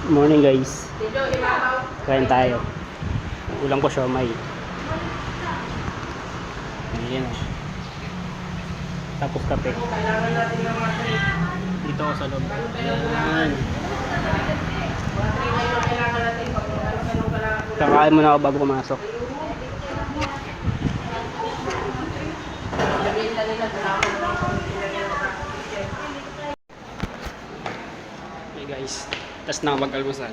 Morning guys. Kain tayo. Ulam ko siomay. Ayan. Tapos kape. Dito ako sa loob. Ayan. Kakain muna ako bago pumasok. Hey guys. Tapos na ako mag-almusal.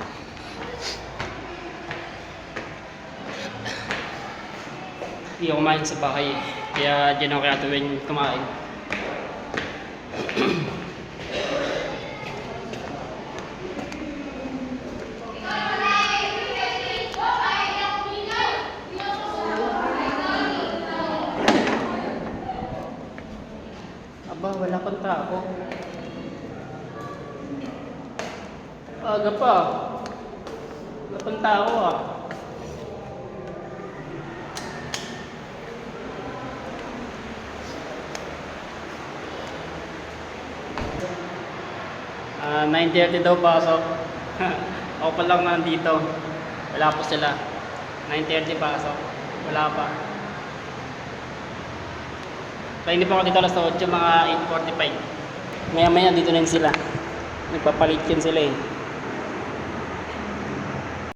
Hindi ako kumain sa bahay. Kaya dyan ako kaya tuwing kumain. Aba, wala pang tao. Aga pa. Wala pang tao ah. Ah, 9:30 daw pasok. Ako pa lang nandito. Wala pa sila. 9:30 pasok. Wala pa. Kaya hindi pa ako dito alas 8, mga 8:45. Maya maya dito na sila. Nagpapalit yan sila eh.